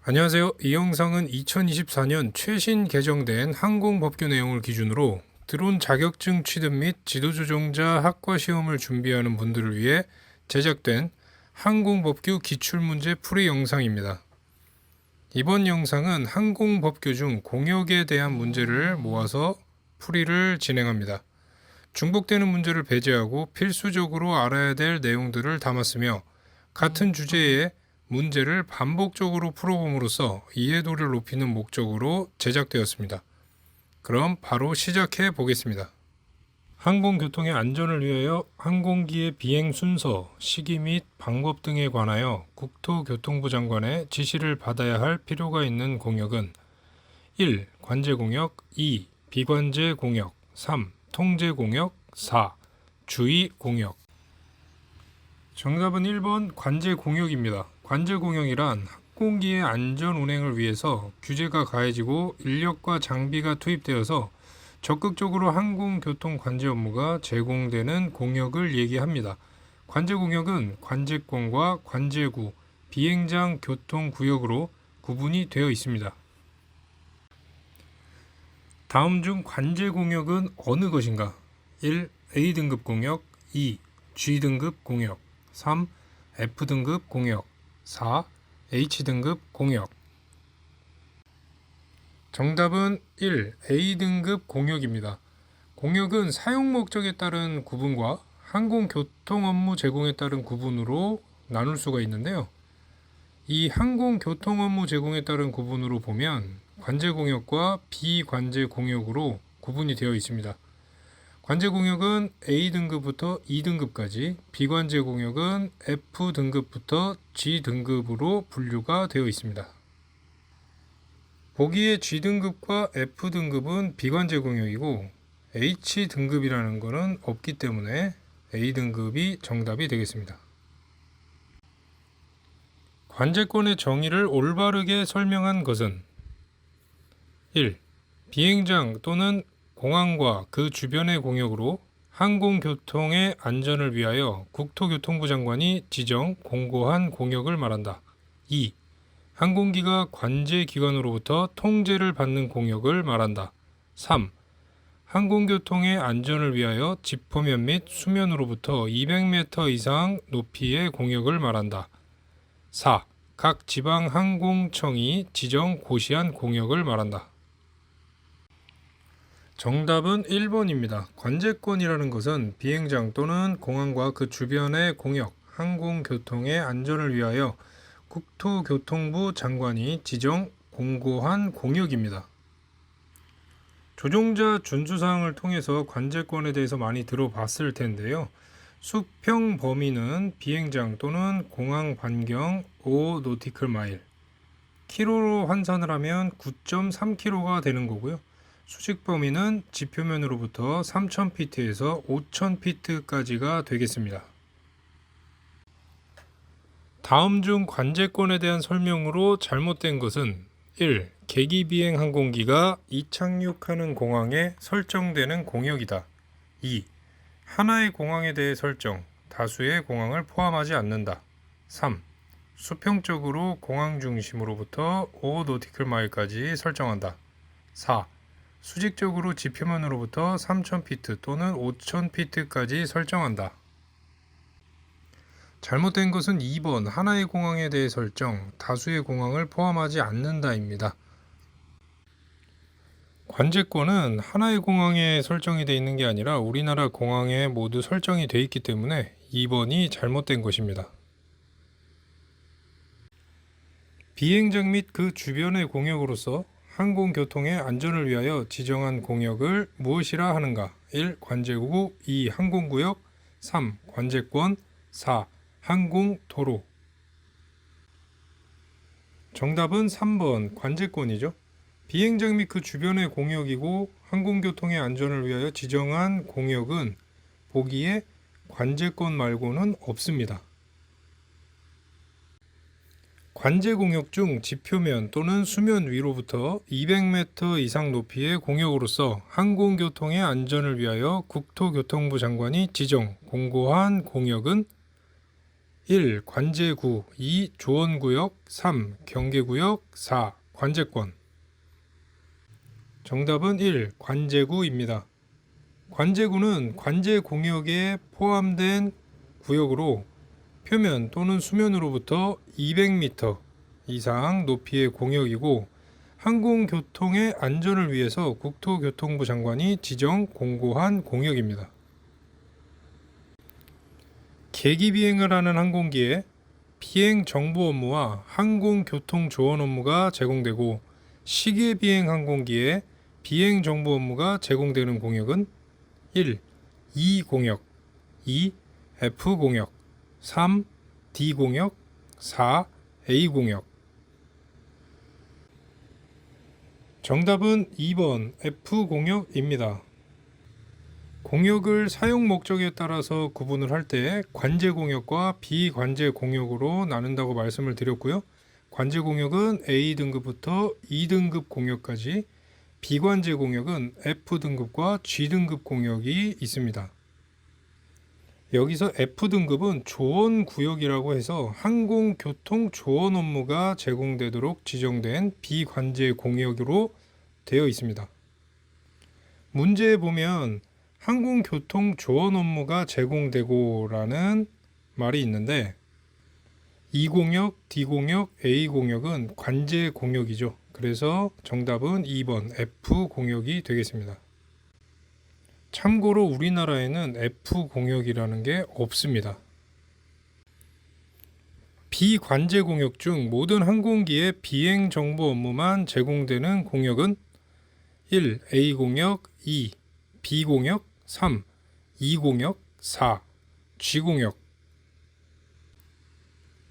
안녕하세요. 이 영상은 2024년 최신 개정된 항공법규 내용을 기준으로 드론 자격증 취득 및 지도조종자 학과 시험을 준비하는 분들을 위해 제작된 항공법규 기출문제 풀이 영상입니다. 이번 영상은 항공법규 중 공역에 대한 문제를 모아서 풀이를 진행합니다. 중복되는 문제를 배제하고 필수적으로 알아야 될 내용들을 담았으며 같은 주제의 문제를 반복적으로 풀어봄으로써 이해도를 높이는 목적으로 제작되었습니다. 그럼 바로 시작해 보겠습니다. 항공교통의 안전을 위하여 항공기의 비행 순서, 시기 및 방법 등에 관하여 국토교통부 장관의 지시를 받아야 할 필요가 있는 공역은 1. 관제공역, 2. 비관제공역, 3. 통제공역, 4. 주의공역. 정답은 1번 관제공역입니다. 관제공역이란 항공기의 안전 운행을 위해서 규제가 가해지고 인력과 장비가 투입되어서 적극적으로 항공교통 관제 업무가 제공되는 공역을 얘기합니다. 관제공역은 관제권과 관제구, 비행장 교통구역으로 구분이 되어 있습니다. 다음 중 관제공역은 어느 것인가? 1. A등급 공역, 2. G등급 공역, 3. F등급 공역, 4. H등급 공역. 정답은 1. A등급 공역입니다. 공역은 사용 목적에 따른 구분과 항공교통 업무 제공에 따른 구분으로 나눌 수가 있는데요. 이 항공교통 업무 제공에 따른 구분으로 보면 관제공역과 비관제공역으로 구분이 되어 있습니다. 관제공역은 A등급부터 E등급까지, 비관제공역은 F등급부터 G등급으로 분류가 되어 있습니다. 보기에 G등급과 F등급은 비관제공역이고 H등급이라는 것은 없기 때문에 A등급이 정답이 되겠습니다. 관제권의 정의를 올바르게 설명한 것은 1. 비행장 또는 공항과 그 주변의 공역으로 항공교통의 안전을 위하여 국토교통부 장관이 지정, 공고한 공역을 말한다. 2. 항공기가 관제기관으로부터 통제를 받는 공역을 말한다. 3. 항공교통의 안전을 위하여 지표면 및 수면으로부터 200m 이상 높이의 공역을 말한다. 4. 각 지방항공청이 지정 고시한 공역을 말한다. 정답은 1번입니다. 관제권이라는 것은 비행장 또는 공항과 그 주변의 공역, 항공교통의 안전을 위하여 국토교통부 장관이 지정, 공고한 공역입니다. 조종자 준수사항을 통해서 관제권에 대해서 많이 들어봤을 텐데요. 수평 범위는 비행장 또는 공항 반경 5 노티클 마일, 키로로 환산을 하면 9.3km가 되는 거고요. 수직 범위는 지표면으로부터 3000피트에서 5000피트까지가 되겠습니다. 다음 중 관제권에 대한 설명으로 잘못된 것은 1. 계기비행 항공기가 이착륙하는 공항에 설정되는 공역이다. 2. 하나의 공항에 대해 설정, 다수의 공항을 포함하지 않는다. 3. 수평적으로 공항 중심으로부터 5 노티클 마일까지 설정한다. 4. 수직적으로 지표면으로부터 3000피트 또는 5000피트까지 설정한다. 잘못된 것은 2번 하나의 공항에 대해 설정, 다수의 공항을 포함하지 않는다입니다. 관제권은 하나의 공항에 설정이 되어 있는 게 아니라 우리나라 공항에 모두 설정이 되어 있기 때문에 2번이 잘못된 것입니다. 비행장 및 그 주변의 공역으로서 항공교통의 안전을 위하여 지정한 공역을 무엇이라 하는가? 1. 관제구, 2. 항공구역, 3. 관제권, 4. 항공도로. 정답은 3번 관제권이죠. 비행장 및 그 주변의 공역이고 항공교통의 안전을 위하여 지정한 공역은 보기에 관제권 말고는 없습니다. 관제공역 중 지표면 또는 수면 위로부터 200m 이상 높이의 공역으로서 항공교통의 안전을 위하여 국토교통부 장관이 지정, 공고한 공역은 1. 관제구 2. 조언구역 3. 경계구역 4. 관제권. 정답은 1. 관제구입니다. 관제구는 관제공역에 포함된 구역으로 표면 또는 수면으로부터 200m 이상 높이의 공역이고 항공교통의 안전을 위해서 국토교통부 장관이 지정 공고한 공역입니다. 계기 비행을 하는 항공기에 비행 정보 업무와 항공교통 조언 업무가 제공되고 시계 비행 항공기에 비행 정보 업무가 제공되는 공역은 1. E 공역 2. F 공역 3. D 공역 4. A 공역. 정답은 2번 F 공역입니다. 공역을 사용 목적에 따라서 구분을 할 때 관제 공역과 비관제 공역으로 나눈다고 말씀을 드렸고요. 관제 공역은 A 등급부터 2등급 공역까지, 비관제 공역은 F 등급과 G 등급 공역이 있습니다. 여기서 F 등급은 조언 구역이라고 해서 항공교통 조언 업무가 제공되도록 지정된 비관제 공역으로 되어 있습니다. 문제에 보면 항공교통 조언 업무가 제공되고라는 말이 있는데 E 공역, D 공역, A 공역은 관제 공역이죠. 그래서 정답은 2번 F 공역이 되겠습니다. 참고로 우리나라에는 F 공역이라는 게 없습니다. 비관제 공역 중 모든 항공기의 비행 정보 업무만 제공되는 공역은 1. A 공역 2. B 공역 3. E 공역 4. G 공역.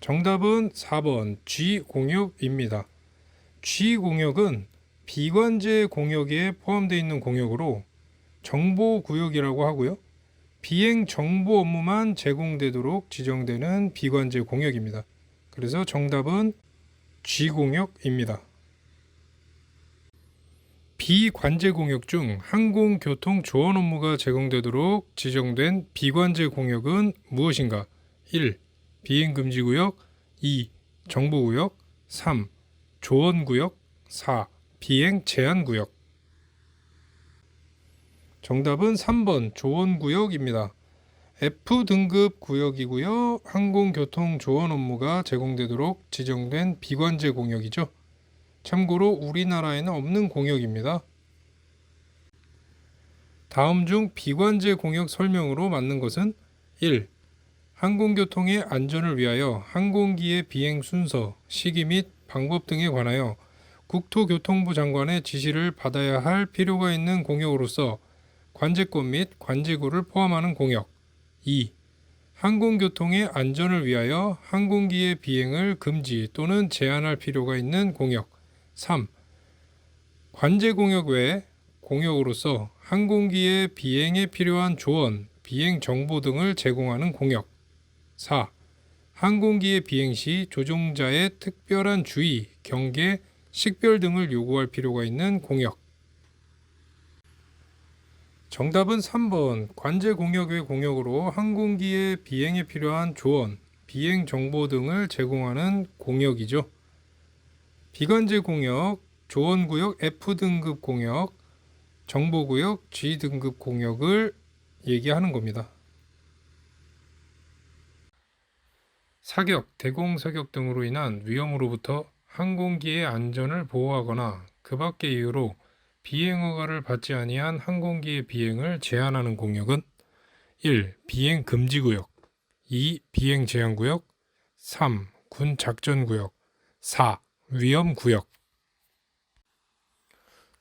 정답은 4번 G 공역입니다. G 공역은 비관제 공역에 포함되어 있는 공역으로 정보구역이라고 하고요. 비행 정보 업무만 제공되도록 지정되는 비관제 공역입니다. 그래서 정답은 G 공역입니다. 비관제 공역 중 항공교통 조언 업무가 제공되도록 지정된 비관제 공역은 무엇인가? 1. 비행금지구역 2. 정보구역 3. 조언구역 4. 비행 제한구역. 정답은 3번 조언구역입니다. F등급 구역이고요. 항공교통 조언 업무가 제공되도록 지정된 비관제 공역이죠. 참고로 우리나라에는 없는 공역입니다. 다음 중 비관제 공역 설명으로 맞는 것은 1. 항공교통의 안전을 위하여 항공기의 비행 순서, 시기 및 방법 등에 관하여 국토교통부 장관의 지시를 받아야 할 필요가 있는 공역으로서 관제권 및 관제구를 포함하는 공역. 2. 항공교통의 안전을 위하여 항공기의 비행을 금지 또는 제한할 필요가 있는 공역. 3. 관제 공역 외 공역으로서 항공기의 비행에 필요한 조언, 비행 정보 등을 제공하는 공역. 4. 항공기의 비행 시 조종자의 특별한 주의, 경계, 식별 등을 요구할 필요가 있는 공역. 정답은 3번 관제 공역 외 공역으로 항공기의 비행에 필요한 조언, 비행 정보 등을 제공하는 공역이죠. 비관제 공역, 조언구역 F등급 공역, 정보구역 G등급 공역을 얘기하는 겁니다. 사격, 대공사격 등으로 인한 위험으로부터 항공기의 안전을 보호하거나 그 밖의 이유로 비행허가를 받지 아니한 항공기의 비행을 제한하는 공역은 1. 비행 금지구역 2. 비행 제한구역 3. 군 작전구역 4. 위험구역.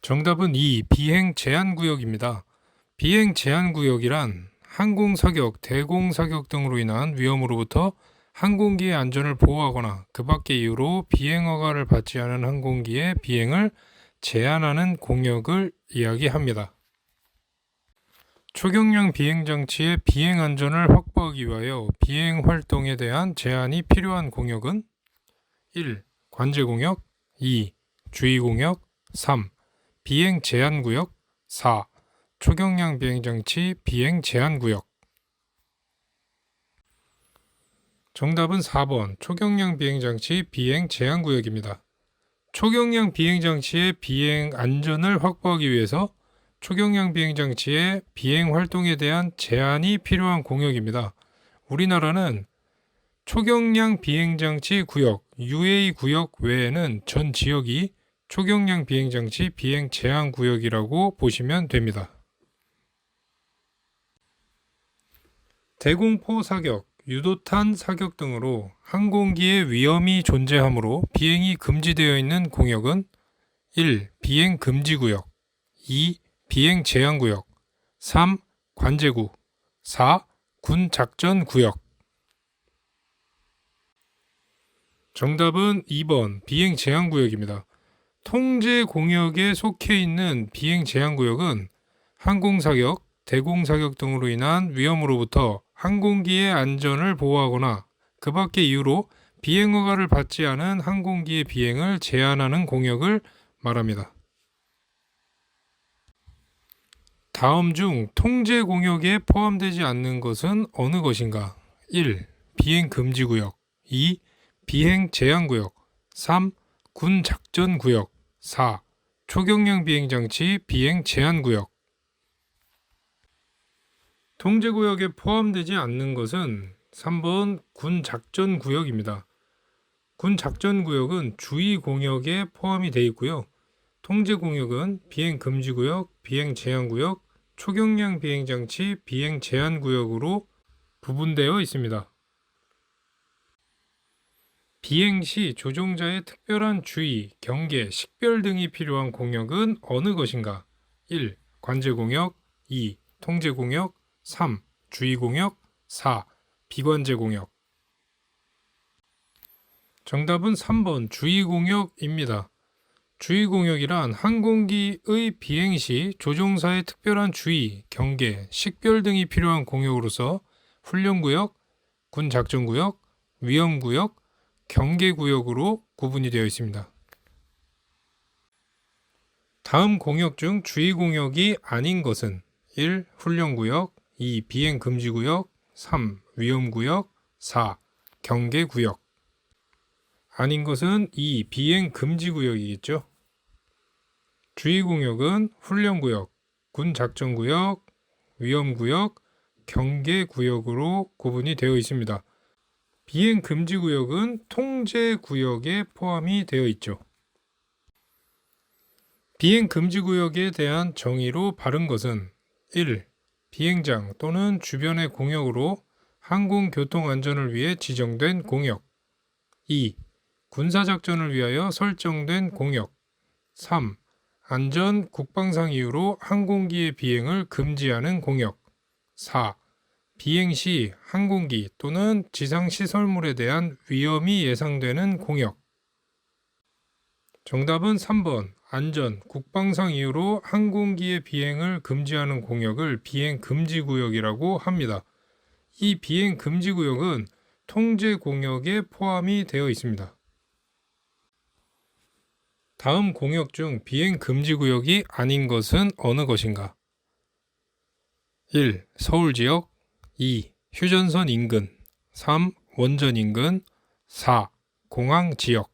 정답은 2. 비행 제한구역입니다. 비행 제한구역이란 항공사격, 대공사격 등으로 인한 위험으로부터 항공기의 안전을 보호하거나 그 밖의 이유로 비행허가를 받지 않은 항공기의 비행을 제한하는 공역을 이야기합니다. 초경량 비행장치의 비행 안전을 확보하기 위하여 비행 활동에 대한 제한이 필요한 공역은 1. 관제공역 2. 주의공역 3. 비행 제한구역 4. 초경량 비행장치 비행 제한구역. 정답은 4번 초경량 비행장치 비행 제한구역입니다. 초경량 비행장치의 비행 안전을 확보하기 위해서 초경량 비행장치의 비행 활동에 대한 제한이 필요한 공역입니다. 우리나라는 초경량 비행장치 구역, UA 구역 외에는 전 지역이 초경량 비행장치 비행 제한 구역이라고 보시면 됩니다. 대공포 사격, 유도탄 사격 등으로 항공기에 위험이 존재하므로 비행이 금지되어 있는 공역은 1. 비행 금지 구역 2. 비행 제한 구역 3. 관제구 4. 군 작전 구역 정답은 2번 비행 제한 구역입니다. 통제 공역에 속해 있는 비행 제한 구역은 항공사격, 대공사격 등으로 인한 위험으로부터 항공기의 안전을 보호하거나 그 밖의 이유로 비행 허가를 받지 않은 항공기의 비행을 제한하는 공역을 말합니다. 다음 중 통제 공역에 포함되지 않는 것은 어느 것인가? 1. 비행 금지 구역 2. 비행 제한 구역 3. 군 작전 구역 4. 초경량 비행장치 비행 제한 구역 통제 구역에 포함되지 않는 것은 3번 군 작전 구역입니다. 군 작전 구역은 주의 공역에 포함이 되어 있고요. 통제 공역은 비행 금지 구역, 비행 제한 구역, 초경량 비행장치 비행 제한 구역으로 구분되어 있습니다. 비행 시 조종자의 특별한 주의, 경계, 식별 등이 필요한 공역은 어느 것인가? 1. 관제 공역 2. 통제 공역 3. 주의 공역 4. 비관제 공역 정답은 3번 주의 공역입니다. 주의 공역이란 항공기의 비행 시 조종사의 특별한 주의, 경계, 식별 등이 필요한 공역으로서 훈련구역, 군작전구역, 위험구역, 경계구역으로 구분이 되어 있습니다. 다음 공역 중 주의 공역이 아닌 것은 1. 훈련구역 2. 비행금지구역 3. 위험구역 4. 경계구역 아닌 것은 2. 비행금지구역이겠죠. 주의공역은 훈련구역, 군작전구역, 위험구역, 경계구역으로 구분이 되어 있습니다. 비행금지구역은 통제구역에 포함이 되어 있죠. 비행금지구역에 대한 정의로 바른 것은 1. 비행장 또는 주변의 공역으로 항공교통안전을 위해 지정된 공역 2. 군사작전을 위하여 설정된 공역 3. 안전, 국방상 이유로 항공기의 비행을 금지하는 공역 4. 비행 시 항공기 또는 지상시설물에 대한 위험이 예상되는 공역 정답은 3번 안전, 국방상 이유로 항공기의 비행을 금지하는 공역을 비행금지구역이라고 합니다. 이 비행금지구역은 통제공역에 포함이 되어 있습니다. 다음 공역 중 비행금지구역이 아닌 것은 어느 것인가? 1. 서울지역 2. 휴전선 인근 3. 원전 인근 4. 공항지역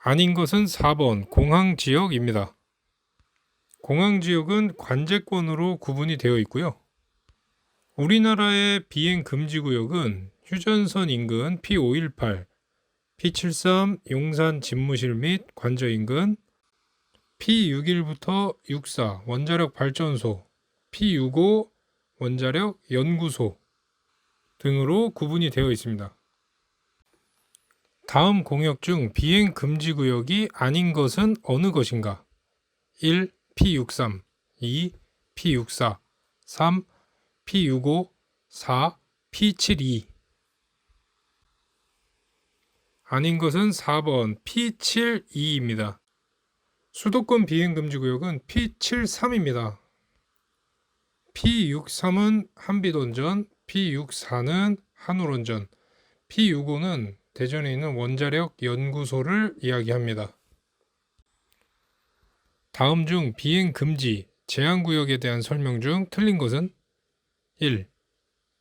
아닌 것은 4번 공항지역입니다. 공항지역은 관제권으로 구분이 되어 있고요. 우리나라의 비행금지구역은 휴전선 인근 P518, P73 용산 집무실 및 관저 인근, P61부터 64 원자력 발전소, P65 원자력 연구소 등으로 구분이 되어 있습니다. 다음 공역 중 비행 금지 구역이 아닌 것은 어느 것인가? 1. P63 2. P64 3. P65 4. P72 아닌 것은 4번 P72입니다. 수도권 비행금지구역은 P73입니다. P63은 한빛원전, P64는 한울원전, P65는 대전에 있는 원자력 연구소를 이야기합니다. 다음 중 비행금지, 제한구역에 대한 설명 중 틀린 것은 1.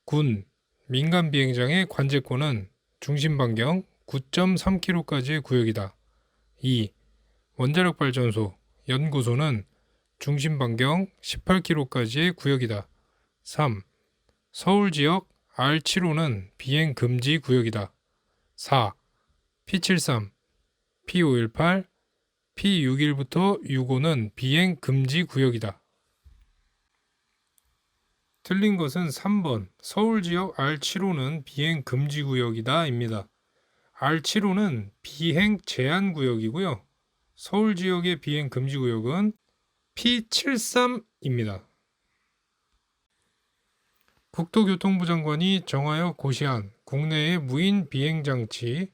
군, 민간 비행장의 관제권은 중심 반경 9.3km까지의 구역이다. 2. 원자력 발전소, 연구소는 중심 반경 18km까지의 구역이다. 3. 서울 지역 R75는 비행 금지 구역이다. 4. P73, P518, P61부터 65는 비행 금지 구역이다. 틀린 것은 3번 서울 지역 R75는 비행 금지 구역이다 입니다. R75는 비행 제한 구역이고요. 서울 지역의 비행 금지 구역은 P73입니다. 국토교통부 장관이 정하여 고시한 국내의 무인 비행장치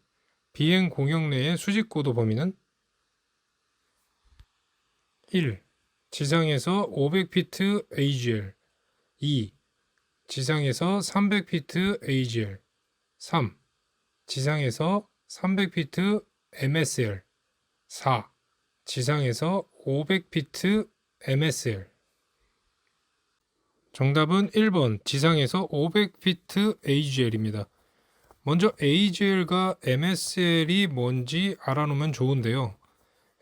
비행 공역 내의 수직고도 범위는 1. 지상에서 500피트 AGL 2. 지상에서 300피트 AGL 3. 지상에서 300피트 MSL 4. 지상에서 500피트 MSL 정답은 1번 지상에서 500피트 AGL입니다. 먼저 AGL과 MSL이 뭔지 알아놓으면 좋은데요.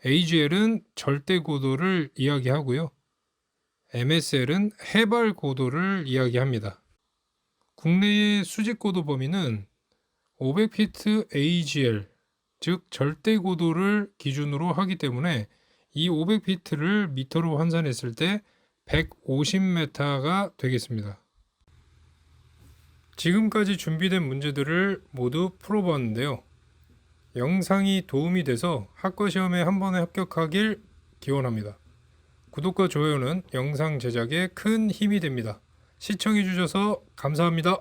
AGL은 절대 고도를 이야기하고요. MSL은 해발 고도를 이야기합니다. 국내의 수직 고도 범위는 500피트 AGL, 즉 절대 고도를 기준으로 하기 때문에 이 500피트를 미터로 환산했을 때 150m가 되겠습니다. 지금까지 준비된 문제들을 모두 풀어보았는데요. 영상이 도움이 돼서 학과시험에 한 번에 합격하길 기원합니다. 구독과 좋아요는 영상 제작에 큰 힘이 됩니다. 시청해주셔서 감사합니다.